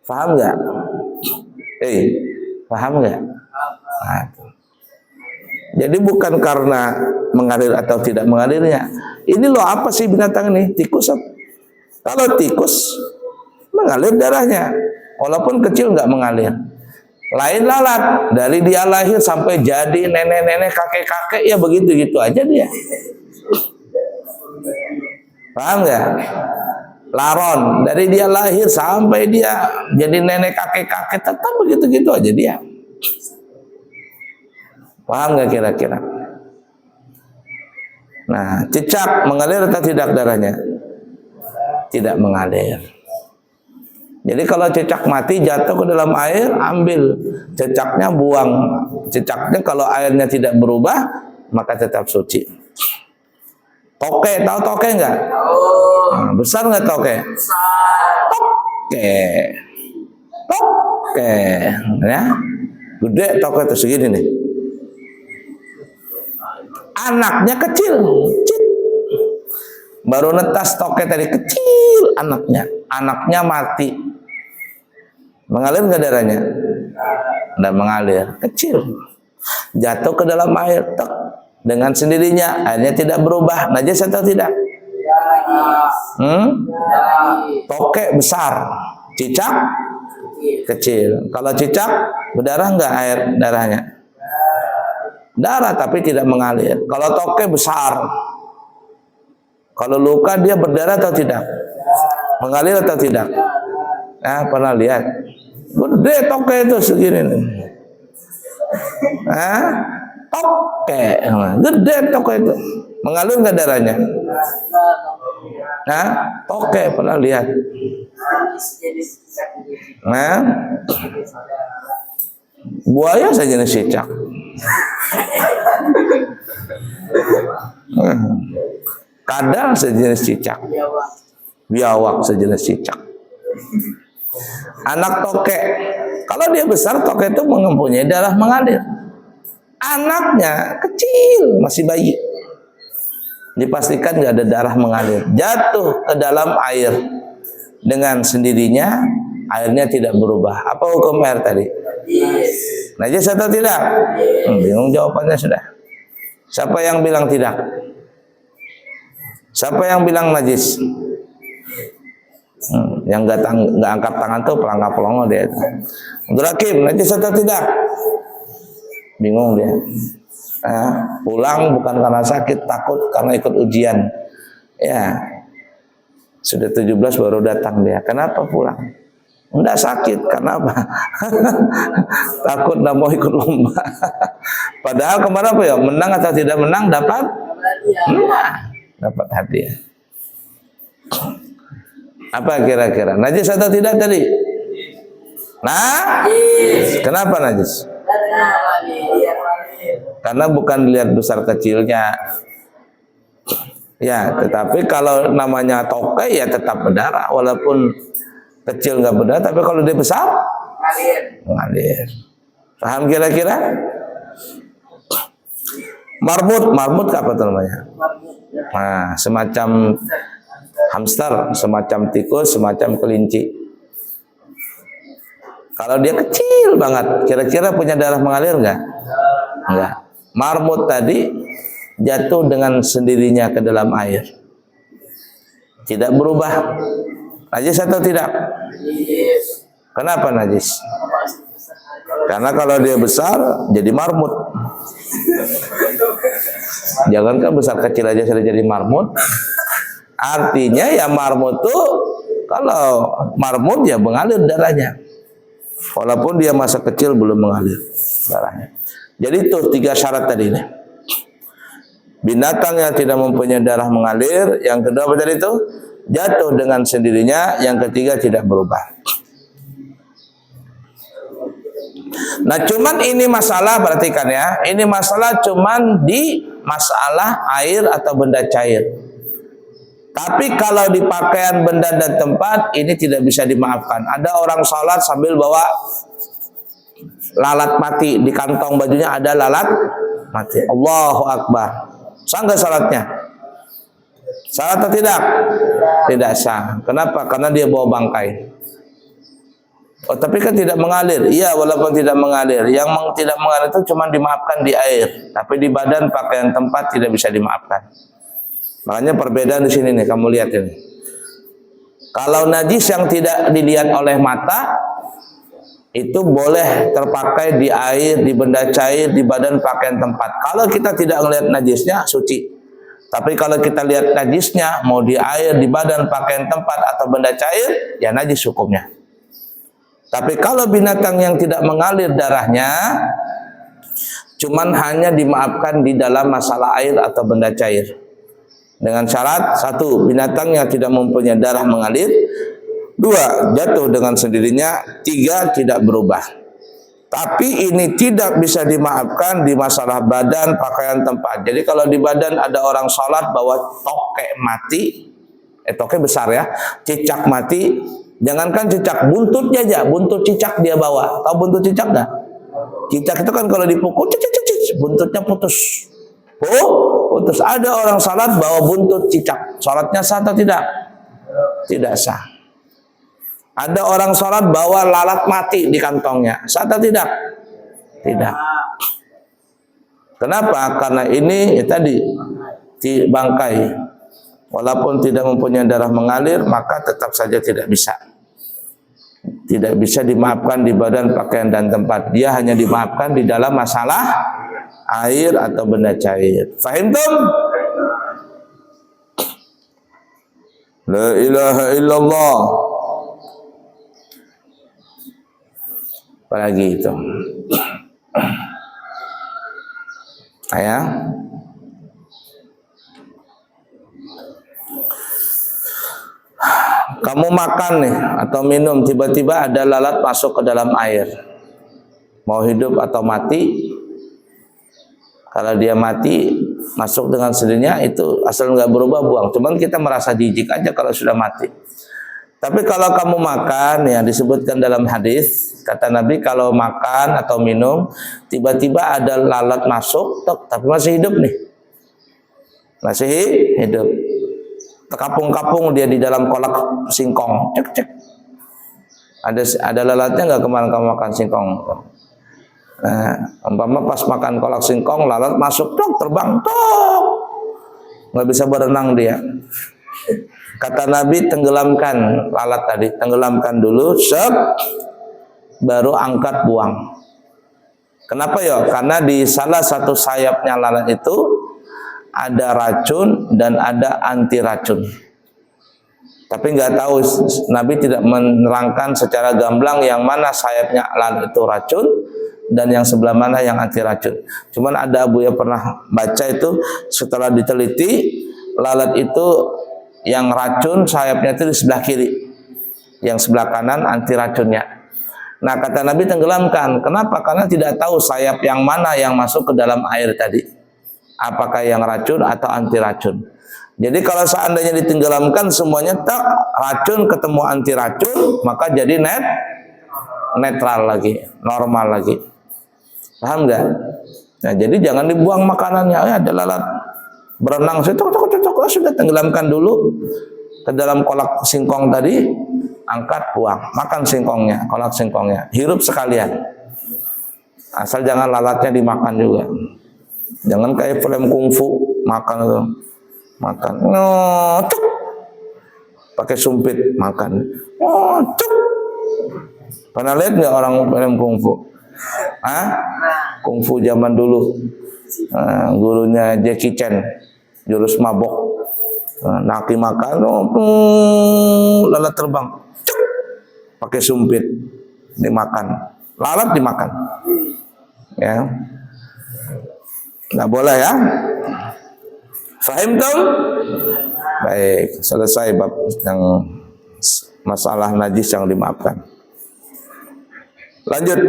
Paham nggak? Paham nggak? Nah, jadi bukan karena mengalir atau tidak mengalirnya. Ini loh apa sih binatang ini? Tikus. Kalau tikus mengalir darahnya, walaupun kecil nggak mengalir. Lain lalat, dari dia lahir sampai jadi nenek-nenek, kakek-kakek, ya begitu-gitu aja dia. Paham nggak? Laron, dari dia lahir sampai dia jadi nenek, kakek-kakek, tetap begitu-gitu aja dia. Paham nggak kira-kira? Nah, cicak mengalir atau tidak darahnya? Tidak mengalir. Jadi kalau cicak mati jatuh ke dalam air, ambil cicaknya, buang cicaknya. Kalau airnya tidak berubah, maka tetap suci. Toke, tahu toke nggak? Nah, besar nggak toke? Toke, toke, ya, gede toke itu segini nih. Anaknya kecil, baru netas toke tadi kecil anaknya mati. Mengalir nggak darahnya? Nggak mengalir, kecil. Jatuh ke dalam air, tek, dengan sendirinya, airnya tidak berubah, najis atau tidak? Toke besar, cicak kecil. Kalau cicak berdarah nggak air darahnya? Darah tapi tidak mengalir. Kalau toke besar, kalau luka dia berdarah atau tidak? Mengalir atau tidak? Nah, pernah lihat? Gede toke itu segini nih. Toke, gede toke itu. Mengalir nggak darahnya? Nah, toke pernah lihat? Nah, buaya sejenis cicak. Kadal sejenis cicak. Biawak sejenis cicak. Anak toke, kalau dia besar, toke itu mempunyai darah mengalir. Anaknya kecil, masih bayi, dipastikan nggak ada darah mengalir. Jatuh ke dalam air dengan sendirinya, airnya tidak berubah. Apa hukum air tadi? Najis atau tidak? Bingung jawabannya sudah. Siapa yang bilang tidak? Siapa yang bilang najis? Yang nggak angkat tangan tuh pelangga pelongo dia. Abdul Hakim, najis atau tidak? Bingung dia. Pulang bukan karena sakit, takut karena ikut ujian. Ya, sudah 17 baru datang dia. Kenapa pulang? Enggak sakit, karena apa? Takut nggak mau ikut lomba. Padahal kemarin apa ya? Menang atau tidak menang dapat? Dapat hadiah. Apa kira-kira? Najis atau tidak tadi? Nah, kenapa najis? Karena bukan dilihat besar kecilnya. Ya, tetapi kalau namanya toke ya tetap berdarah, walaupun kecil nggak berdarah, tapi kalau dia besar mengalir. Paham kira-kira? Marmut apa itu namanya? Nah, semacam hamster, semacam tikus, semacam kelinci. Kalau dia kecil banget, kira-kira punya darah mengalir nggak? Enggak. Marmut tadi jatuh dengan sendirinya ke dalam air, tidak berubah. Najis atau tidak? Kenapa najis? Karena kalau dia besar jadi marmut. Jangankan besar kecil aja sudah jadi marmut. Artinya ya marmut tuh, kalau marmut ya mengalir darahnya, walaupun dia masa kecil belum mengalir darahnya. Jadi itu 3 syarat tadi ini. Binatang yang tidak mempunyai darah mengalir. Yang kedua apa tadi itu? Jatuh dengan sendirinya. Yang ketiga tidak berubah. Nah, cuman ini masalah, perhatikan ya. Ini masalah cuman di masalah air atau benda cair. Tapi kalau di pakaian, benda dan tempat, ini tidak bisa dimaafkan. Ada orang sholat sambil bawa lalat mati, di kantong bajunya ada lalat mati. Allahu Akbar. Sah nggak salatnya? Sah atau tidak? Tidak sah. Kenapa? Karena dia bawa bangkai. Oh, tapi kan tidak mengalir. Iya, walaupun tidak mengalir. Yang tidak mengalir itu cuma dimaafkan di air, tapi di badan, pakaian, tempat tidak bisa dimaafkan. Makanya perbedaan di sini nih, kamu lihat ini. Kalau najis yang tidak dilihat oleh mata itu boleh terpakai di air, di benda cair, di badan, pakaian, tempat. Kalau kita tidak melihat najisnya, suci. Tapi kalau kita lihat najisnya, mau di air, di badan, pakaian, tempat, atau benda cair, ya najis hukumnya. Tapi kalau binatang yang tidak mengalir darahnya, cuman hanya dimaafkan di dalam masalah air atau benda cair. Dengan syarat, satu, binatang yang tidak mempunyai darah mengalir, dua, jatuh dengan sendirinya, tiga, tidak berubah. Tapi ini tidak bisa dimaafkan di masalah badan, pakaian, tempat. Jadi kalau di badan ada orang sholat bawa tokek mati, tokek besar ya, cicak mati, jangankan cicak, buntutnya aja, buntut cicak dia bawa. Tahu buntut cicak nggak? Cicak itu kan kalau dipukul, buntutnya putus. Putus. Ada orang salat bawa buntut cicak, salatnya sah atau tidak? Tidak sah. Ada orang salat bawa lalat mati di kantongnya, sah atau tidak? Tidak. Kenapa? Karena ini tadi bangkai. Walaupun tidak mempunyai darah mengalir, maka tetap saja tidak bisa. Tidak bisa dimaafkan di badan, pakaian, dan tempat. Dia hanya dimaafkan di dalam masalah air atau benda cair. Fahim tum? La ilaha illallah. Apalagi itu? Ayah. Kamu makan nih atau minum, tiba-tiba ada lalat masuk ke dalam air. Mau hidup atau mati? Kalau dia mati, masuk dengan sendirinya, itu asal nggak berubah, buang. Cuman kita merasa jijik aja kalau sudah mati. Tapi kalau kamu makan, yang disebutkan dalam hadis, kata Nabi, kalau makan atau minum, tiba-tiba ada lalat masuk, tapi masih hidup nih. Masih hidup. Terkapung-kapung dia di dalam kolak singkong, cek. Ada lalatnya nggak kemarin kamu makan singkong? Nah, umpama pas makan kolak singkong, lalat masuk, terbang, nggak bisa berenang dia. Kata Nabi, tenggelamkan lalat tadi, tenggelamkan dulu, baru angkat buang. Kenapa ya? Karena di salah satu sayapnya lalat itu ada racun dan ada anti racun. Tapi nggak tahu, Nabi tidak menerangkan secara gamblang yang mana sayapnya lalat itu racun dan yang sebelah mana yang anti racun. Cuman ada Abu yang pernah baca itu, setelah diteliti, lalat itu yang racun sayapnya itu di sebelah kiri, yang sebelah kanan anti racunnya. Nah, kata Nabi, tenggelamkan. Kenapa? Karena tidak tahu sayap yang mana yang masuk ke dalam air tadi. Apakah yang racun atau anti racun. Jadi kalau seandainya ditenggelamkan semuanya racun ketemu anti racun, maka jadi netral lagi, normal lagi. Paham nggak? Nah, jadi jangan dibuang makanannya. Ada lalat berenang, sudah tenggelamkan dulu ke dalam kolak singkong tadi, angkat buang, makan singkongnya, kolak singkongnya, hirup sekalian. Asal jangan lalatnya dimakan juga. Jangan kayak film kungfu makan itu, makan, cuk, pakai sumpit makan, cuk. Pernah lihat nggak orang film kungfu? Kungfu zaman dulu, gurunya Jackie Chan, jurus mabok, naki makan, lalat terbang, cuk, pakai sumpit dimakan, lalat dimakan, ya. Nggak boleh ya. Fahim tuh? Baik, selesai bab yang masalah najis yang dimaafkan. Lanjut.